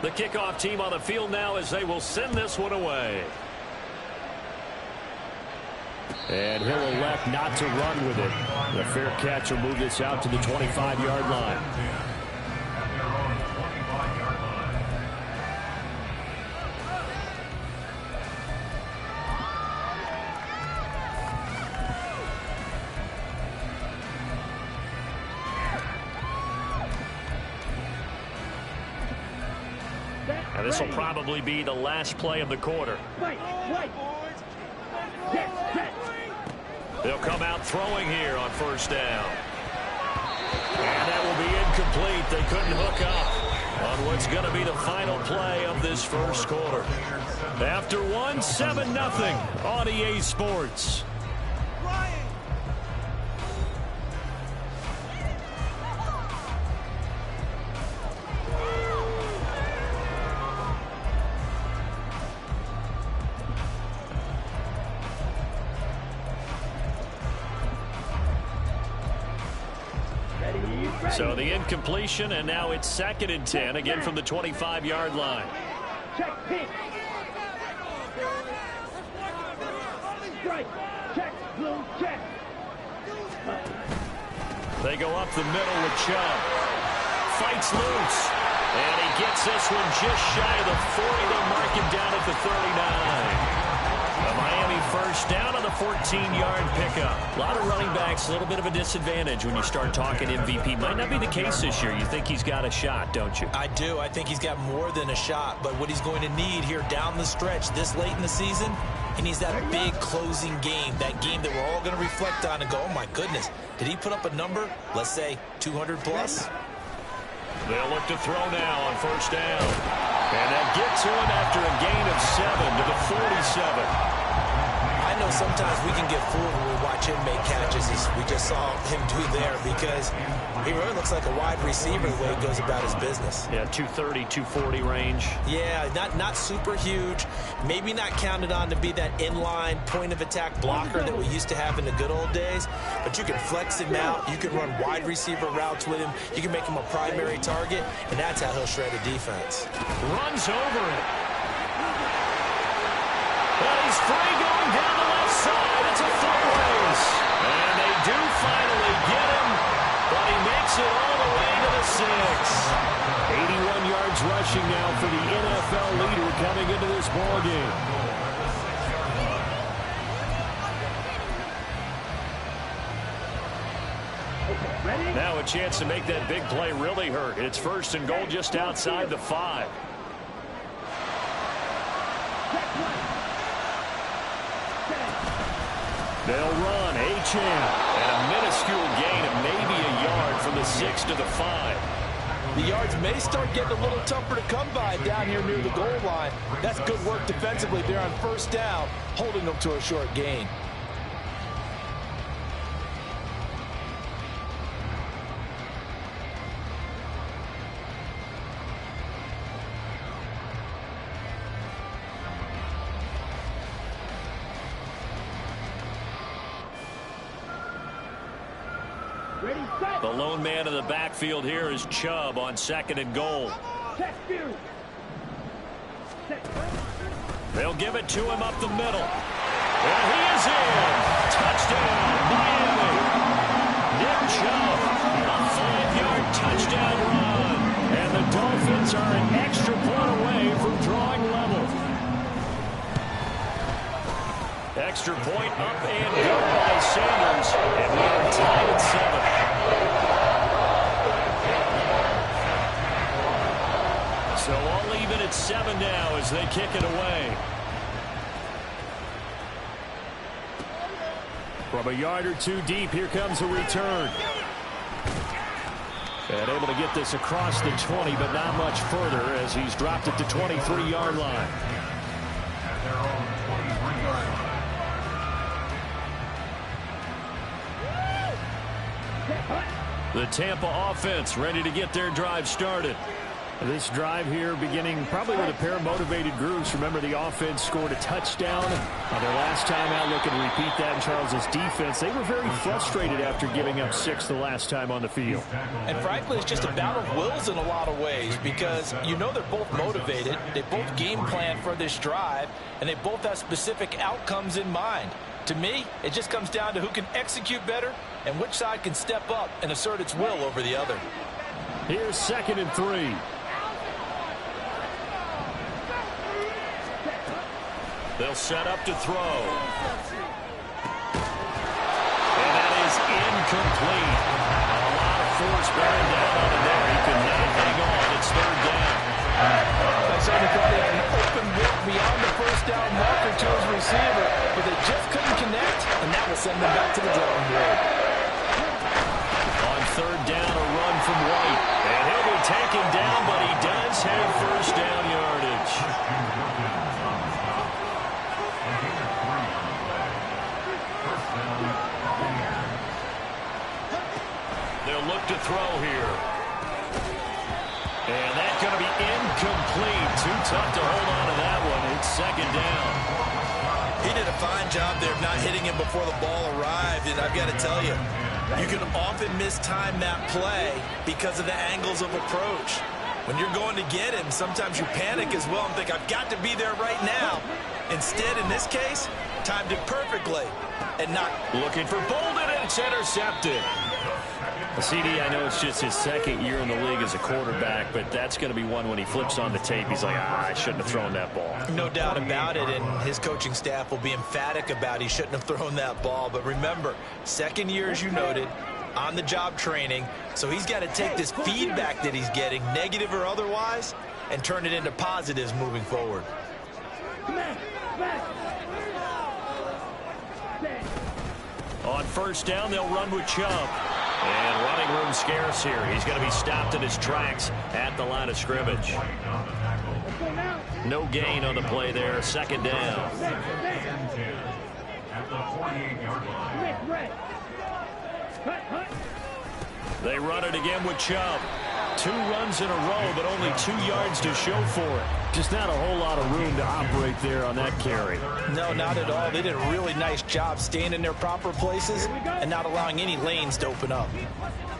The kickoff team on the field now as they will send this one away. And he'll elect not to run with it. The fair catch will move this out to the 25-yard line. And this will probably be the last play of the quarter. They'll come out throwing here on first down. And that will be incomplete. They couldn't hook up on what's going to be the final play of this first quarter. After one, 7-0 on EA Sports. So the incompletion, and now it's 2nd and 10, again from the 25-yard line. Check, pitch. Strike. Check, blue, check. They go up the middle with Chubb. Fights loose. And he gets this one just shy of the 40. They mark him down at the 39. A Miami first down on the 14-yard pickup. A lot of running backs, a little bit of a disadvantage when you start talking MVP. Might not be the case this year. You think he's got a shot, don't you? I do. I think he's got more than a shot. But what he's going to need here down the stretch this late in the season, he needs that big closing game, that game that we're all going to reflect on and go, oh, my goodness, did he put up a number, let's say 200 plus? They'll look to throw now on first down. And they'll get to him after a gain of 7 to the 47. I know sometimes we can get fooled when we watch him make catches, as we just saw him do there, because he really looks like a wide receiver the way he goes about his business. Yeah, 230, 240 range. Yeah, not super huge. Maybe not counted on to be that inline point-of-attack blocker that we used to have in the good old days, but you can flex him out. You can run wide receiver routes with him. You can make him a primary target, and that's how he'll shred a defense. Runs over it. But he's free going down the left side. It's a foot race. And they do finally get him, but he makes it all the way to the 6. 81 yards rushing now for the NFL leader coming into this ballgame. Now a chance to make that big play really hurt. It's 1st and goal just outside the 5. They'll run Achane, and a minuscule gain of maybe a yard from the 6 to the 5. The yards may start getting a little tougher to come by down here near the goal line. That's good work defensively there on first down, holding them to a short gain. The lone man in the backfield here is Chubb on 2nd and goal. They'll give it to him up the middle. And he is in. Touchdown, Miami. Nick Chubb, a 5-yard touchdown run. And the Dolphins are an extra point away from drawing level. Extra point up and good by Sanders. And we are tied at 7. So all even at 7 now as they kick it away. From a yard or two deep, here comes a return. And able to get this across the 20, but not much further as he's dropped at the 23-yard line. The Tampa offense ready to get their drive started. This drive here beginning probably with a pair of motivated groups. Remember, the offense scored a touchdown on their last time out. Looking to repeat that in Charles's defense. They were very frustrated after giving up 6 the last time on the field. And frankly, it's just a battle of wills in a lot of ways because you know they're both motivated. They both game plan for this drive, and they both have specific outcomes in mind. To me, it just comes down to who can execute better and which side can step up and assert its will over the other. Here's 2nd and 3. They'll set up to throw. And that is incomplete. A lot of force bearing down on him there. He could not hang on. It's 3rd down. I saw the thought they had an open look beyond the first down marker to his receiver, but they just couldn't connect, and that will send them back to the drawing board. On 3rd down, a run from White. And he'll be taken down, but he does have first down yardage. They'll look to throw here. And that's going to be incomplete. Too tough to hold on to that one. It's 2nd down. He did a fine job there of not hitting him before the ball arrived, and I've got to tell you, you can often mistime that play because of the angles of approach. When you're going to get him, sometimes you panic as well and think, I've got to be there right now. Instead, in this case, timed it perfectly and not looking for Bolden, and it's intercepted. CD, I know it's just his 2nd year in the league as a quarterback, but that's going to be one when he flips on the tape. He's like, I shouldn't have thrown that ball. No doubt about it, and his coaching staff will be emphatic about he shouldn't have thrown that ball. But remember, 2nd year, as you noted, on-the-job training, so he's got to take this feedback that he's getting, negative or otherwise, and turn it into positives moving forward. On 1st down, they'll run with Chubb. And running room scarce here. He's going to be stopped in his tracks at the line of scrimmage. No gain on the play there. 2nd down. They run it again with Chubb. 2 runs in a row, but only 2 yards to show for it. Just not a whole lot of room to operate there on that carry. No, not at all. They did a really nice job staying in their proper places and not allowing any lanes to open up.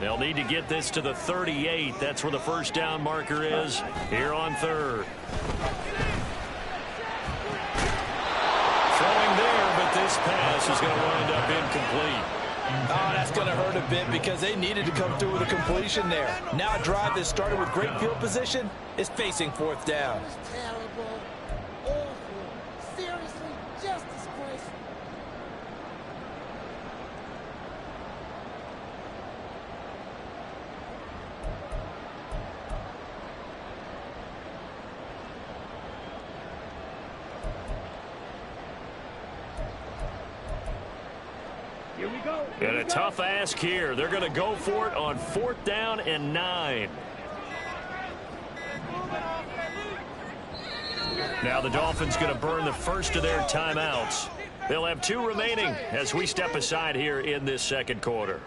They'll need to get this to the 38. That's where the first down marker is here on 3rd. Throwing there, but this pass is going to wind up incomplete. Oh, that's going to hurt a bit because they needed to come through with a completion there. Now a drive that started with great field position is facing 4th down. Terrible, awful, seriously, just disgraceful. Here we go. And a tough ask here. They're going to go for it on 4th down and 9. Now the Dolphins going to burn the first of their timeouts. They'll have 2 remaining as we step aside here in this 2nd quarter.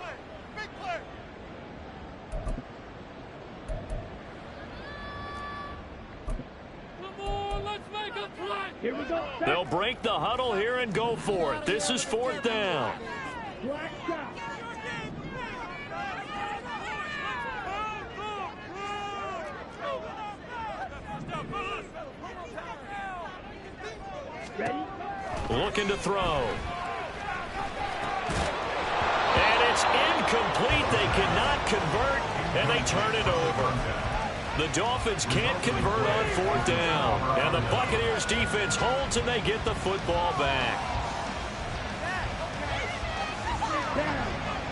Here we go. They'll break the huddle here and go for it. This is 4th down. Black shot. Ready? Looking to throw. And it's incomplete. They cannot convert, and they turn it over. The Dolphins can't convert on 4th down. And the Buccaneers defense holds, and they get the football back.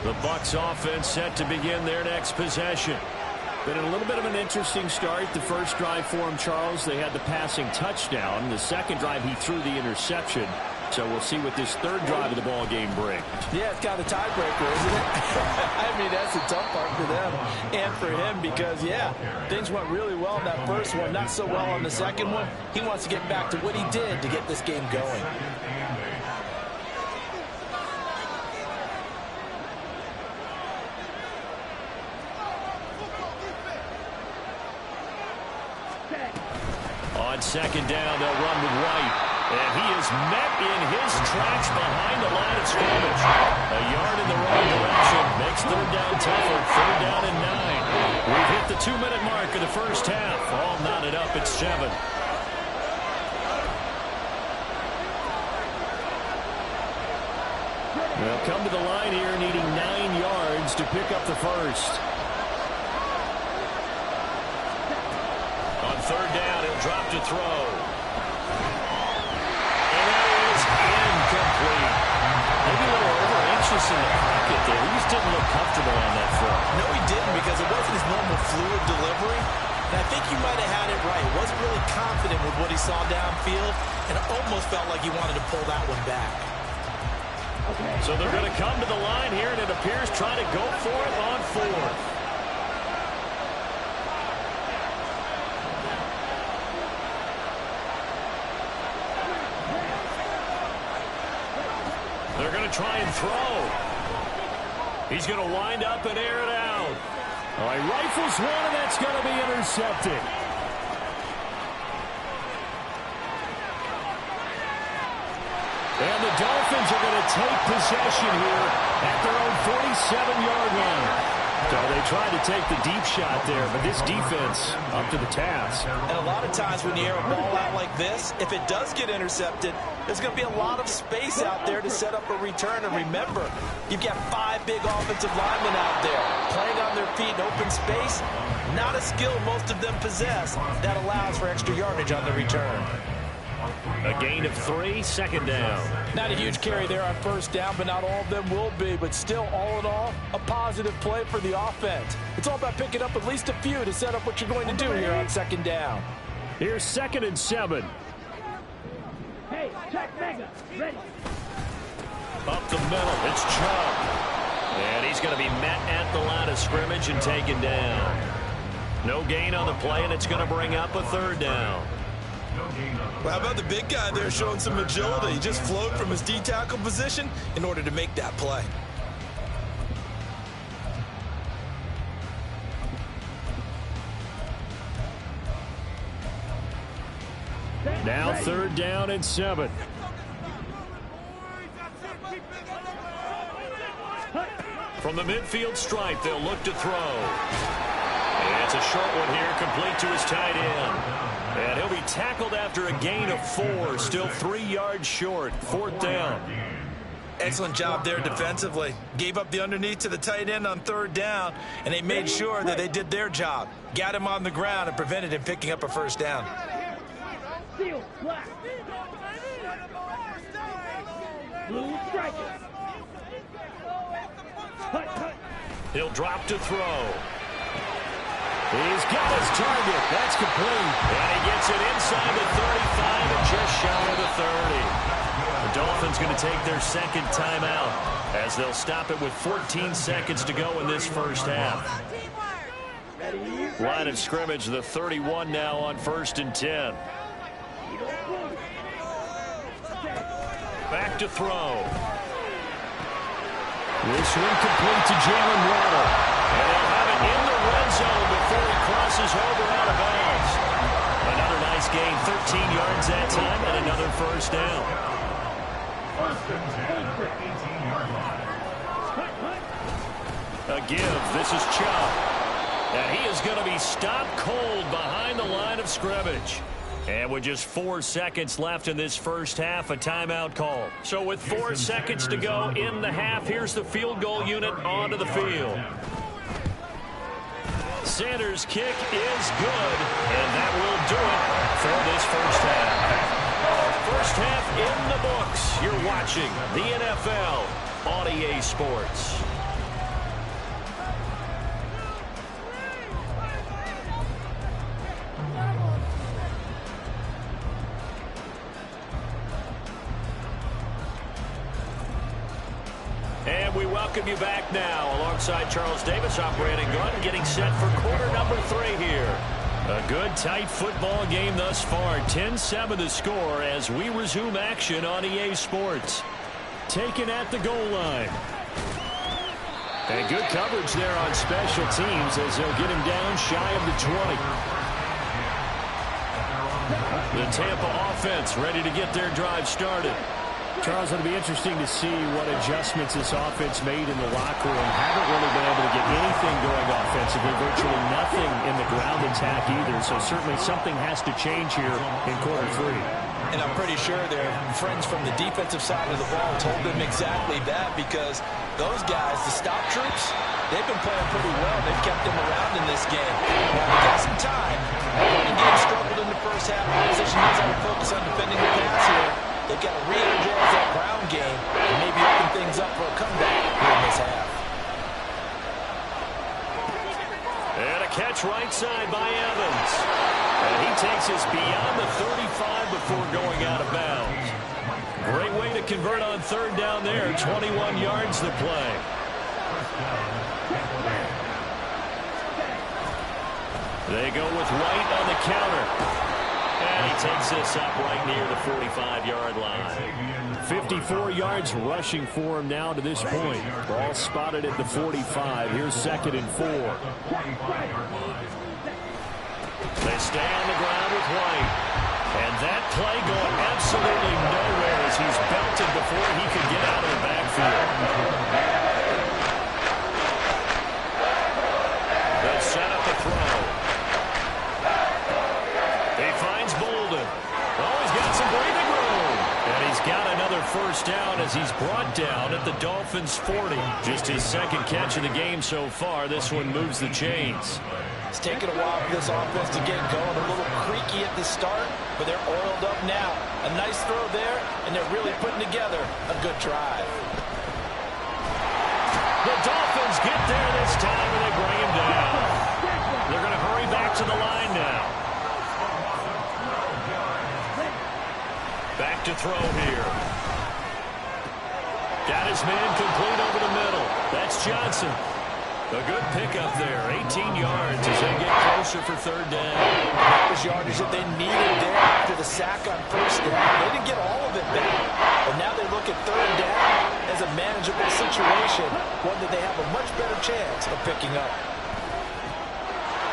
The Bucs offense set to begin their next possession. Been a little bit of an interesting start. The first drive for him, Charles, they had the passing touchdown. The second drive, he threw the interception. So we'll see what this 3rd drive of the ball game brings. Yeah, it's kind of a tiebreaker, isn't it? I mean, that's the tough part for them and for him because, yeah, things went really well in that first one, not so well on the second one. He wants to get back to what he did to get this game going. On second down, they'll run with White. And he is met in his tracks behind the line of scrimmage. A yard in the wrong direction. Makes third down tougher. Third down and 9. We've hit the 2-minute mark of the first half. All knotted up at 7. They'll come to the line here needing 9 yards to pick up the first. On third down, he'll drop to throw. And that is incomplete. Maybe a little over-anxious in the pocket there. He just didn't look comfortable on that throw. No, he didn't, because it wasn't his normal fluid delivery. And I think you might have had it right. He wasn't really confident with what he saw downfield, and it almost felt like he wanted to pull that one back. So they're going to come to the line here, and it appears trying to go for it on fourth. They're going to try and throw. He's going to wind up and air it out. All right, rifles one, and that's going to be intercepted. And the Dolphins are going to take possession here at their own 47-yard line. So they tried to take the deep shot there, but this defense up to the task. And a lot of times when you air a ball out like this, if it does get intercepted, there's going to be a lot of space out there to set up a return. And remember, you've got 5 big offensive linemen out there playing on their feet in open space. Not a skill most of them possess that allows for extra yardage on the return. A gain of 3, second down. Not a huge carry there on first down, but not all of them will be. But still, all in all, a positive play for the offense. It's all about picking up at least a few to set up what you're going to do here on second down. Here's 2nd and 7. Hey, check mega. Ready. Up the middle, it's Chubb. And he's going to be met at the line of scrimmage and taken down. No gain on the play, and it's going to bring up a third down. Well, how about the big guy there showing some agility? He just flowed from his D-tackle position in order to make that play. Now 3rd down and 7. From the midfield stripe, they'll look to throw. And it's a short one here, complete to his tight end. And he'll be tackled after a gain of 4, still 3 yards short. 4th down. Excellent job there defensively. Gave up the underneath to the tight end on 3rd down, and they made sure that they did their job. Got him on the ground and prevented him picking up a first down. Steel, black. Blue strikers. Hut, hut. He'll drop to throw. He's got his target. That's complete. And he gets it inside the 35 and just shy of the 30. The Dolphins going to take their 2nd timeout as they'll stop it with 14 seconds to go in this first half. Line of scrimmage, the 31 now on 1st and 10. Back to throw. This one complete to Jalen Waddle. And they'll have it in the red zone before he crosses over out of bounds. Another nice gain, 13 yards that time, and another first down. A give, this is Chubb. And he is going to be stopped cold behind the line of scrimmage. And with just 4 seconds left in this first half, a timeout call. So with 4 seconds to go in the half, here's the field goal unit onto the field. Sanders' kick is good, and that will do it for this first half. First half in the books. You're watching the NFL on EA Sports. And we welcome you back now alongside Charles Davis, I'm Brandon Gunn, getting set for quarter number 3 here. A good, tight football game thus far. 10-7 the score as we resume action on EA Sports. Taken at the goal line. And good coverage there on special teams as they'll get him down shy of the 20. The Tampa offense ready to get their drive started. Charles, it'll be interesting to see what adjustments this offense made in the locker room. Haven't really been able to get anything going offensively, virtually nothing in the ground attack either. So certainly something has to change here in quarter 3. And I'm pretty sure their friends from the defensive side of the ball told them exactly that, because those guys, the stop troops, they've been playing pretty well. They've kept them around in this game. Now, they got some time. The running game struggled in the first half. The opposition knows how to focus on defending the pass here. They've got to re-energize that ground game and maybe open things up for a comeback here in this half. And a catch right side by Evans. And he takes us beyond the 35 before going out of bounds. Great way to convert on third down there. 21 yards to play. They go with White on the counter. And he takes this up right near the 45-yard line. 54 yards rushing for him now to this point. Ball spotted at the 45. Here's 2nd and 4. They stay on the ground with White. And that play going absolutely nowhere as he's belted before he could get out of the backfield. They set up the throw. He finds Bolden. Oh, he's got some breathing room. And he's got another first down as he's brought down at the Dolphins' 40. Just his 2nd catch of the game so far. This one moves the chains. It's taken a while for this offense to get going. A little creaky at the start, but they're oiled up now. A nice throw there, and they're really putting together a good drive. The Dolphins get there this time, and they bring him down. They're going to hurry back to the line now. Back to throw here. Got his man complete over the middle. That's Johnson. A good pickup there, 18 yards as they get closer for third down. That was yardage that they needed there after the sack on first down. They didn't get all of it back, but now they look at third down as a manageable situation, one that they have a much better chance of picking up.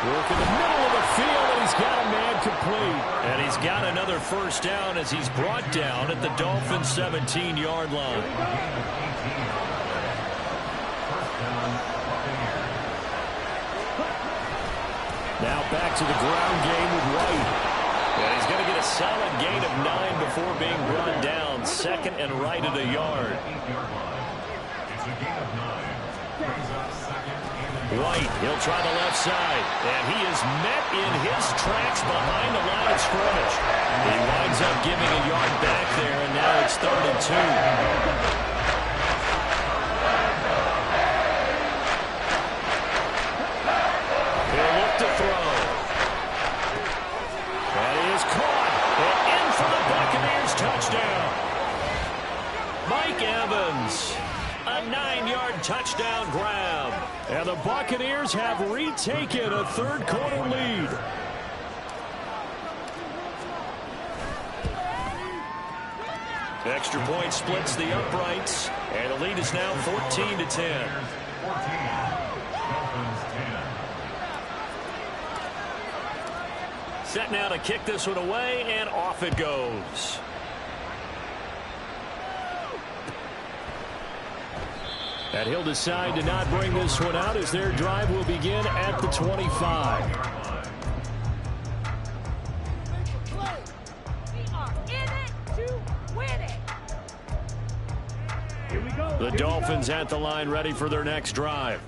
Work in the middle of the field, and he's got a man complete. And he's got another first down as he's brought down at the Dolphins' 17-yard line. Now back to the ground game with White. And he's going to get a solid gain of 9 before being brought down. 2nd and right at a yard. White, he'll try the left side. And he is met in his tracks behind the line of scrimmage. He winds up giving a yard back there, and now it's 3rd and 2. To throw. And he is caught. And in for the Buccaneers touchdown. Mike Evans. A 9-yard touchdown grab. And the Buccaneers have retaken a 3rd quarter lead. Extra point splits the uprights. And the lead is now 14-10. Set now to kick this one away, and off it goes. And he'll decide to not bring this one out as their drive will begin at the 25. The Dolphins at the line ready for their next drive.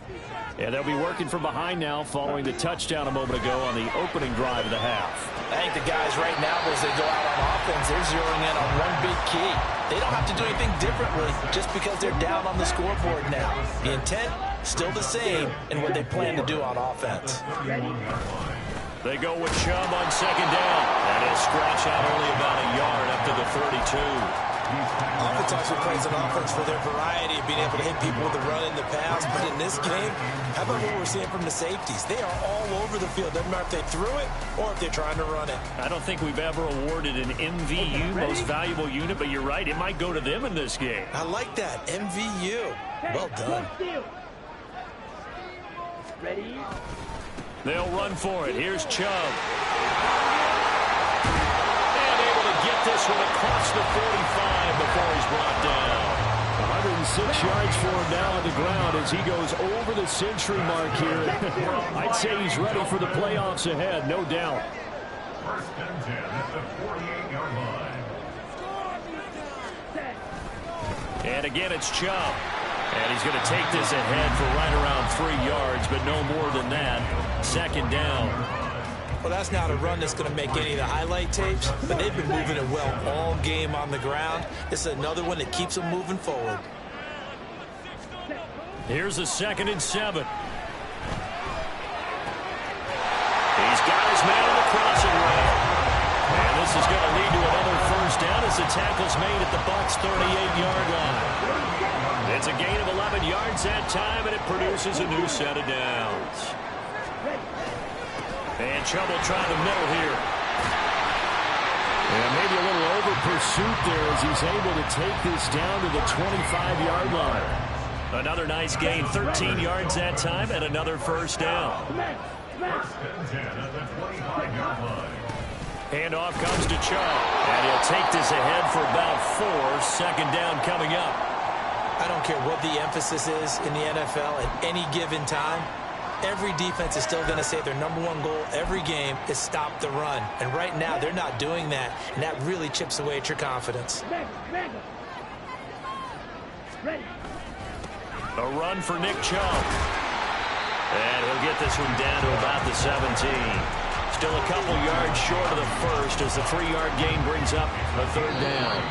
And they'll be working from behind now following the touchdown a moment ago on the opening drive of the half. I think the guys right now, as they go out on offense, they're zeroing in on one big key. They don't have to do anything differently just because they're down on the scoreboard now. The intent, still the same in what they plan to do on offense. They go with Chubb on 2nd down. And he'll scratch out only about a yard up to the 32. Offense also plays an offense for their variety of being able to hit people with the run and the pass. But in this game, how about what we're seeing from the safeties? They are all over the field. Doesn't matter if they threw it or if they're trying to run it. I don't think we've ever awarded an MVU, most valuable unit, but you're right. It might go to them in this game. I like that. MVU. Well done. Ready? They'll run for it. Here's Chubb. 6 yards for him now on the ground as he goes over the century mark here. I'd say he's ready for the playoffs ahead, no doubt. First and 10 at the 48-yard line. And again, it's Chubb. And he's going to take this ahead for right around 3 yards, but no more than that. Second down. Well, that's not a run that's going to make any of the highlight tapes, but they've been moving it well all game on the ground. This is another one that keeps them moving forward. Here's a 2nd and 7. He's got his man on the crossing route. And this is going to lead to another first down as the tackle's made at the Bucs' 38-yard line. It's a gain of 11 yards that time, and it produces a new set of downs. And Chubb will try the middle here. And maybe a little over pursuit there as he's able to take this down to the 25-yard line. Another nice gain, 13 yards that time, and another first down. First and 10 at the 25-yard line. Handoff comes to Chubb, and he'll take this ahead for about 4. Second down coming up. I don't care what the emphasis is in the NFL at any given time. Every defense is still going to say their #1 goal every game is stop the run. And right now, they're not doing that, and that really chips away at your confidence. A run for Nick Chubb. And he'll get this one down to about the 17. Still a couple yards short of the first as the 3-yard gain brings up a third down.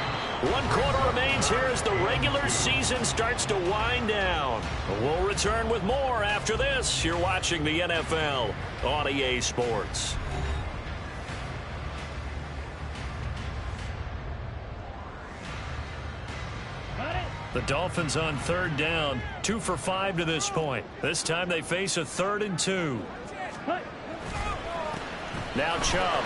1 quarter remains here as the regular season starts to wind down. We'll return with more after this. You're watching the NFL on EA Sports. The Dolphins on third down, 2 for 5 to this point. This time they face a 3rd and 2. Now Chubb.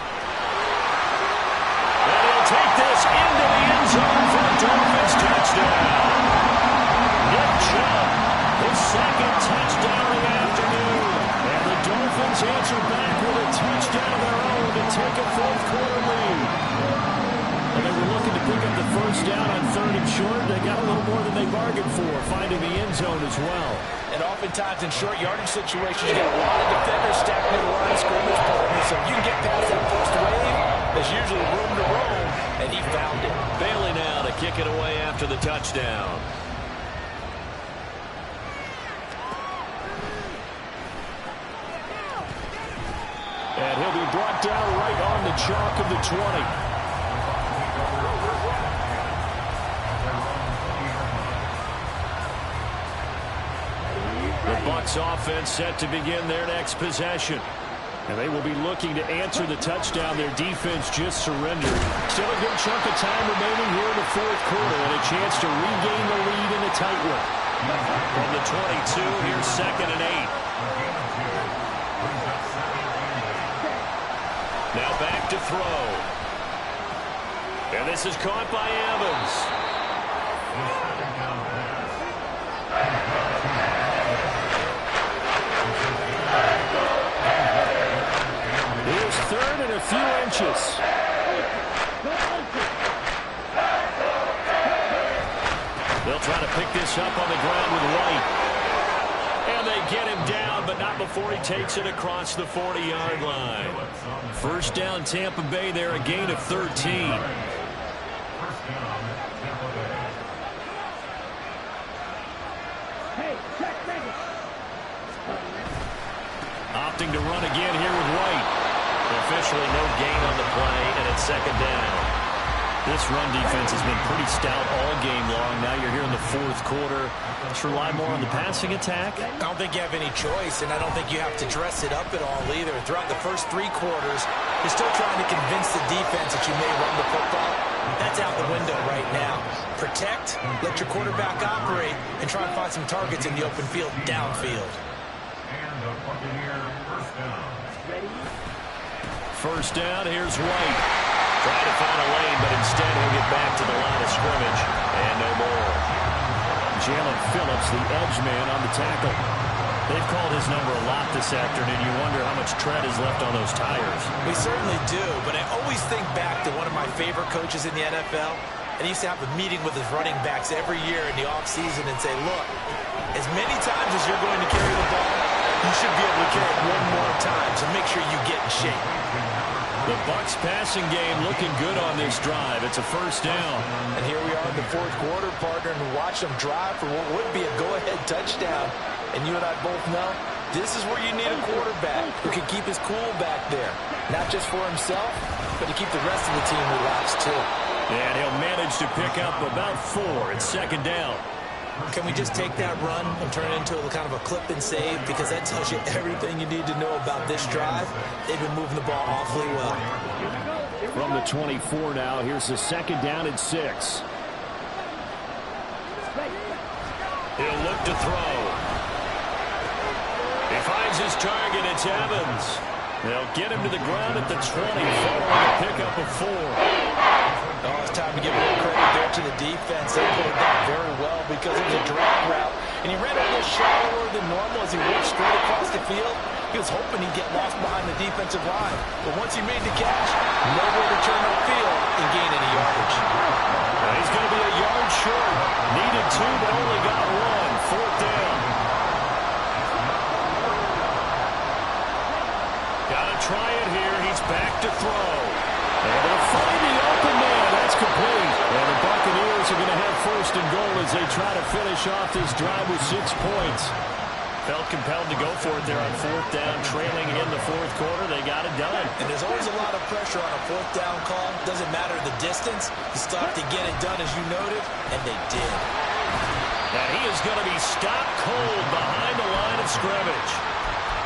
And he'll take this into the end zone for a Dolphins touchdown. Nick Chubb, his 2nd touchdown of the afternoon. And the Dolphins answer back with a touchdown of their own to take a 4th quarter lead. And they were looking to pick up the first down on 3rd and short. They got a little more than they bargained for, finding the end zone as well. And oftentimes in short yardage situations, you get a lot of defenders stacking in the line of scrimmage partners. So if you can get past that first wave, there's usually room to roam, and he found it. Bailey now to kick it away after the touchdown. And he'll be brought down right on the chalk of the 20. The Bucs offense set to begin their next possession. And they will be looking to answer the touchdown their defense just surrendered. Still a good chunk of time remaining here in the 4th quarter and a chance to regain the lead in a tight one. From the 22, here's 2nd and 8. Now back to throw. And this is caught by Evans. Here's 3rd and a few inches. They'll try to pick this up on the ground with White. And they get him down, but not before he takes it across the 40-yard line. First down, Tampa Bay there, a gain of 13. Opting to run again here with White. Officially no gain on the play, and it's 2nd down. This run defense has been pretty stout all game long. Now you're here in the 4th quarter. Let's rely more on the passing attack. I don't think you have any choice, and I don't think you have to dress it up at all either. Throughout the first 3 quarters, you're still trying to convince the defense that you may run the football. That's out the window right now. Protect, let your quarterback operate, and try and find some targets in the open field downfield. First down, here's White. Trying to find a lane, but instead he'll get back to the line of scrimmage. And no more. Jalen Phillips, the edge man on the tackle. They've called his number a lot this afternoon. You wonder how much tread is left on those tires. We certainly do, but I always think back to one of my favorite coaches in the NFL, and he used to have a meeting with his running backs every year in the offseason and say, look, as many times as you're going to carry the ball, you should be able to carry it one more time, so make sure you get in shape. The Bucs passing game looking good on this drive. It's a first down. And here we are in the fourth quarter, partner, and watch them drive for what would be a go-ahead touchdown. And you and I both know this is where you need a quarterback who can keep his cool back there. Not just for himself, but to keep the rest of the team relaxed too. And he'll manage to pick up about 4 at second down. Can we just take that run and turn it into a kind of a clip and save? Because that tells you everything you need to know about this drive. They've been moving the ball awfully well. From the 24 now, here's the second down and 6. He'll look to throw. He finds his target. It's Evans. They'll get him to the ground at the 20, following a pickup of 4. Oh, it's time to give a little credit there to the defense. They played that very well because it was a drag route. And he ran a little shallower than normal as he went straight across the field. He was hoping he'd get lost behind the defensive line. But once he made the catch, nowhere to turn upfield and gain any yardage. He's going to be a yard short. Needed 2, but only got 1. Fourth down. Gotta try it here. He's back to throw. Able to find the open man. That's complete. And the Buccaneers are going to have first and goal as they try to finish off this drive with 6 points. Felt compelled to go for it there on fourth down, trailing in the fourth quarter. They got it done. And there's always a lot of pressure on a fourth down call. Doesn't matter the distance. You still have to get it done, as you noted, and they did. And he is going to be stopped cold behind the line of scrimmage.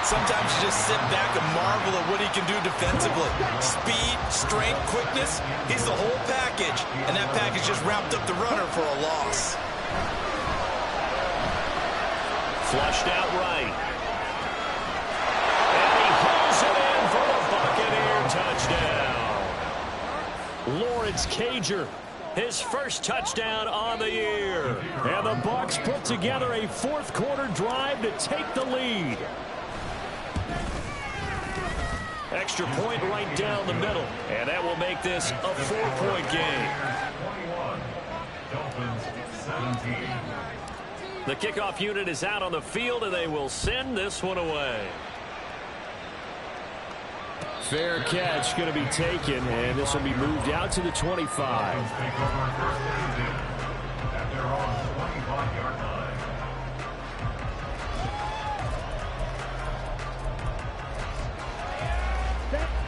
Sometimes you just sit back and marvel at what he can do defensively. Speed, strength, quickness. He's the whole package. And that package just wrapped up the runner for a loss. Flushed out right. And he hauls it in for the Buccaneer touchdown. Lawrence Cager, his first touchdown on the year. And the Bucs put together a fourth quarter drive to take the lead. Extra point right down the middle. And that will make this a 4-point game. 21, Dolphins 17. The kickoff unit is out on the field, and they will send this one away. Fair catch going to be taken, and this will be moved out to the 25. Take over first and 10 at their own 25-yard line.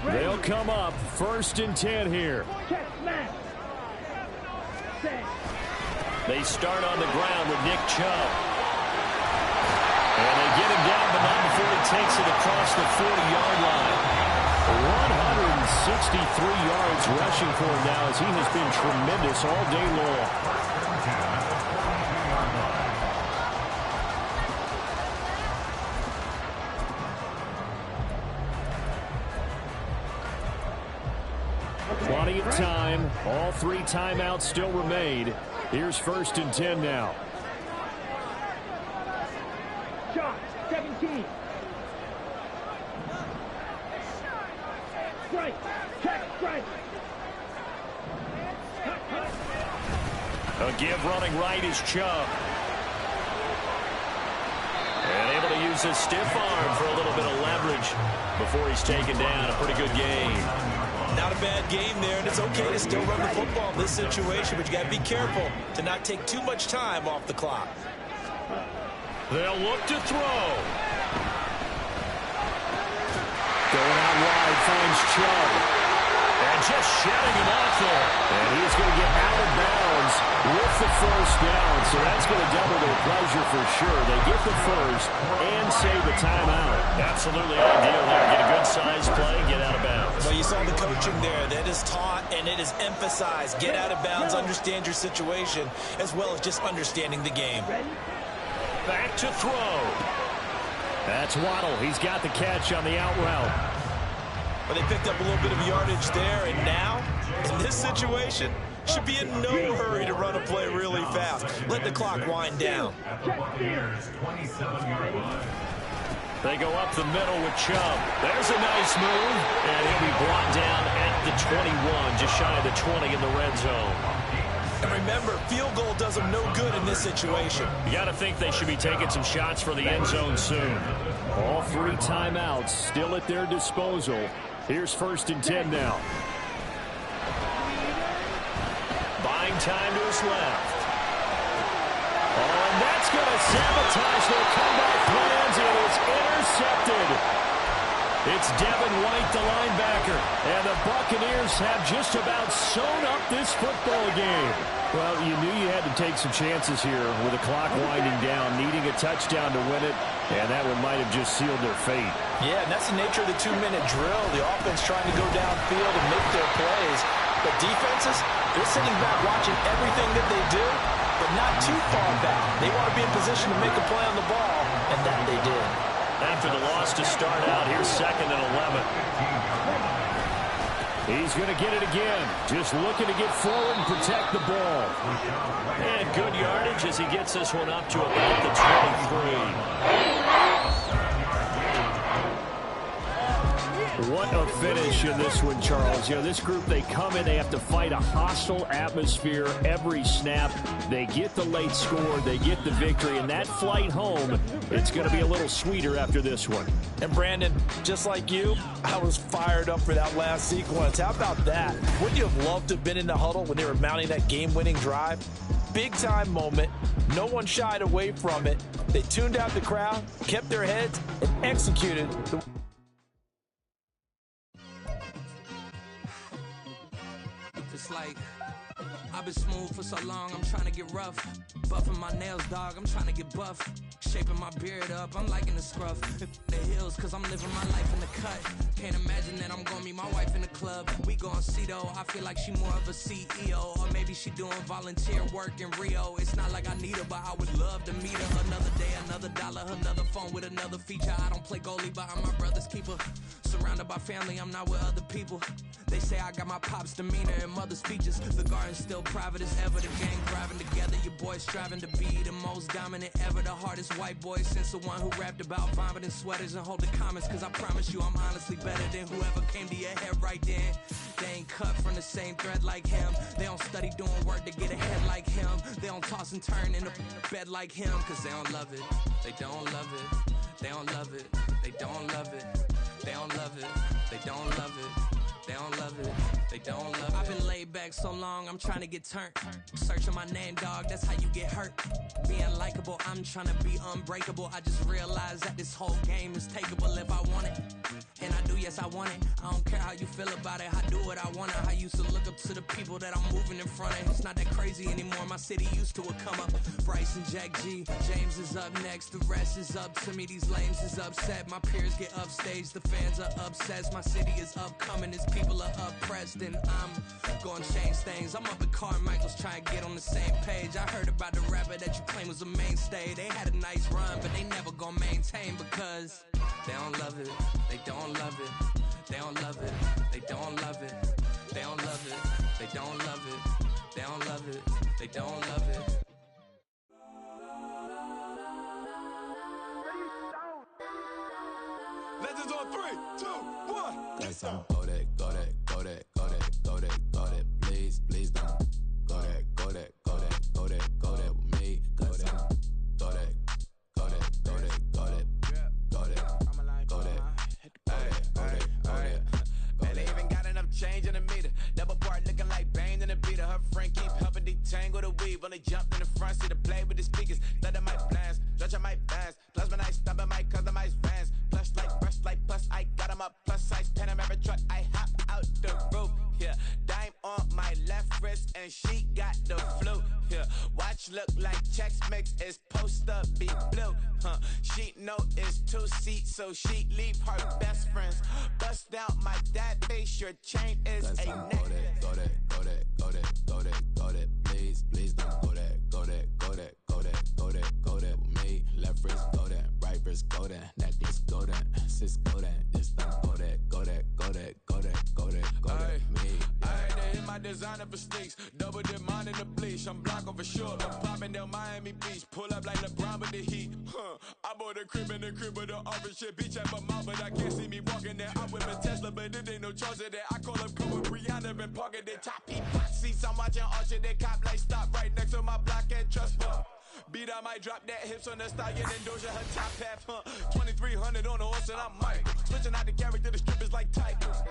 They'll come up first and 10 here. Check smash. Set. They start on the ground with Nick Chubb. And they get him down, but not before he takes it across the 40-yard line. 163 yards rushing for him now as he has been tremendous all day long. Plenty of time. All 3 timeouts still remain. Here's first and 10 now. Shot. 17. Strike. Check strike. A give running right is Chubb. And able to use his stiff arm for a little bit of leverage before he's taken down. A pretty good game. Not a bad game there, and it's okay to still run the football in this situation, but you got to be careful to not take too much time off the clock. They'll look to throw. Going out wide, finds Chubb. And just shutting him off there. And he's going to get out of bounds with the first down, so that's going to double their pleasure for sure. They get the first and save the timeout. Absolutely ideal there. Get a good size play, get out of bounds. Well, you saw the coaching there. That is taught and it is emphasized. Get out of bounds, understand your situation, as well as just understanding the game. Back to throw. That's Waddle. He's got the catch on the out route. But they picked up a little bit of yardage there, and now, in this situation, should be in no hurry to run a play really fast. Let the clock wind down. At the Buccaneers 27-yard line. They go up the middle with Chubb. There's a nice move, and he'll be brought down at the 21, just shy of the 20 in the red zone. And remember, field goal does them no good in this situation. You got to think they should be taking some shots for the end zone soon. All 3 timeouts still at their disposal. Here's 1st and 10 now. Buying time to his left. Oh, and that's going to sabotage their comeback plans. It is intercepted. It's Devin White, the linebacker. And the Buccaneers have just about sewn up this football game. Well, you knew you had to take some chances here with the clock winding down, needing a touchdown to win it, and that one might have just sealed their fate. Yeah, and that's the nature of the 2-minute drill. The offense trying to go downfield and make their plays. But defenses, they're sitting back watching everything that they do, but not too far back. They want to be in position to make a play on the ball, and that they did. After the loss to start out, here's 2nd and 11. He's going to get it again. Just looking to get forward and protect the ball. And good yardage as he gets this one up to about the 23. What a finish in this one, Charles. You know, this group, they come in, they have to fight a hostile atmosphere every snap. They get the late score, they get the victory, and that flight home, it's going to be a little sweeter after this one. And Brandon, just like you, I was fired up for that last sequence. How about that? Wouldn't you have loved to have been in the huddle when they were mounting that game-winning drive? Big-time moment. No one shied away from it. They tuned out the crowd, kept their heads, and executed the... It's like, I've been smooth for so long, I'm trying to get rough. Buffing my nails, dog, I'm trying to get buff. Shaping my beard up, I'm liking the scruff. The hills, cause I'm living my life in the cut. Can't imagine that I'm gonna meet my wife in the club. We gon' see though, I feel like she more of a CEO. Or maybe she doing volunteer work in Rio. It's not like I need her, but I would love to meet her. Another day, another dollar, another phone with another feature. I don't play goalie, but I'm my brother's keeper. Surrounded by family, I'm not with other people. They say I got my pop's demeanor and mother's features. The garden's still private as ever. The gang driving together. Your boys striving to be the most dominant ever. The hardest white boy since the one who rapped about vomiting sweaters and holding comments. Cause I promise you I'm honestly better than whoever came to your head right then. They ain't cut from the same thread like him. They don't study doing work to get ahead like him. They don't toss and turn in the bed like him. Cause they don't love it. They don't love it. They don't love it. They don't love it. They don't love it. They don't love it. They don't love it. They don't love it. I've been laid back so long, I'm trying to get turned. Searching my name, dog, that's how you get hurt. Being likable, I'm trying to be unbreakable. I just realized that this whole game is takeable if I want it. And I do, yes, I want it. I don't care how you feel about it. I do what I want it. I used to look up to the people that I'm moving in front of. It's not that crazy anymore. My city used to a come up. Bryce and Jack G. James is up next. The rest is up to me. These lames is upset. My peers get upstage. The fans are obsessed. My city is upcoming. Its people are oppressed. And I'm gonna change things. I'm up at Carmichael's trying to get on the same page. I heard about the rapper that you claim was a mainstay. They had a nice run, but they never gonna maintain because they don't love it. They don't love it. They don't love it. They don't love it. They don't love it. They don't love it. They don't love it. They don't love it. Legends on 3, 2, 1. Got some Kodak, Kodak, Kodak, Kodak, Kodak, Kodak. Please, please don't. Kodak, Kodak, Kodak, Kodak, Kodak with me. Kodak, Kodak, Kodak, Kodak, Kodak, Kodak, Kodak, Kodak, Kodak. Man, they even got enough change in the meter. Double part looking like Bane in the beater. Her friend keep helping detangle the weave. Only jumped in the front seat to play with the speakers. Let them might blast, Dutch I might fast. Plus when I stop at my customized fans. Plush like brush like plus I got them up plus size Panamera truck. I hop out the roof. Yeah, dime on my left wrist and she got the flu. Yeah, watch look like Chex Mix is supposed to be blue. She know it's 2 seats, so she leave her best friends. Bust down my dad face. Your chain is a necklace. Kodak, Kodak, Kodak, Kodak, Kodak. Please, please don't Kodak, Kodak, Kodak, Kodak, Kodak, Kodak with me. Left wrist Kodak, right wrist Kodak, necklace Kodak, sis Kodak. This time Kodak, Kodak, Kodak, Kodak, Kodak, Kodak, me. I had to hit my designer for sneaks. Double dip mine in the bleach. I'm block over short. I'm popping down Miami Beach. Pull up like LeBron with the heat. I bought a crib in the crib with the orange shit. Beach at my mouth, but I can't see me walking there. I whip a Tesla, but it ain't no charge of that. I call up, come with Rihanna and pocket the top. He seats. I'm watching watching all shit, they cop like stop right next to my block and trust fund. Beat, I might drop that hips on the stallion and Doja her top half, 2300 on the horse and I'm Mike. Switching out the character, the strippers like tigers.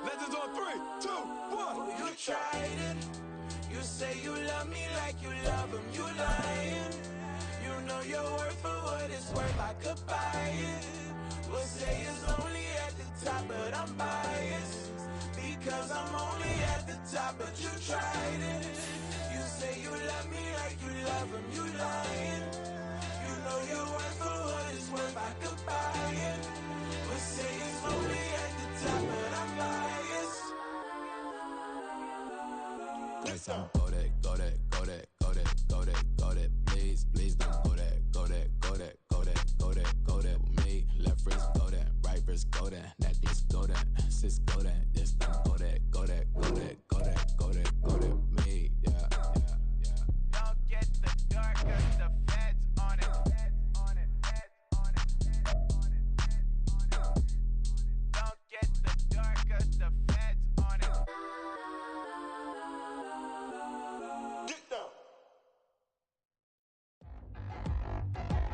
Legends on 3, 2, 1. You tried it. You say you love me like you love him. You lying. You know your worth for what it's worth. I could buy it. We'll say it's only at the top, but I'm biased because I'm only at the top. But you tried it. You say you love me like you love him. You lying. You know your worth for what it's worth. I could buy it. We'll say it's only at the top, but I'm biased. Next time, go that, go that, go that, go that, go that, go that. Please, please don't go that, go that, go that, go that, go that, go that with me. Left wrist, go that, right wrist, go that, necklace, go that, sis, go that.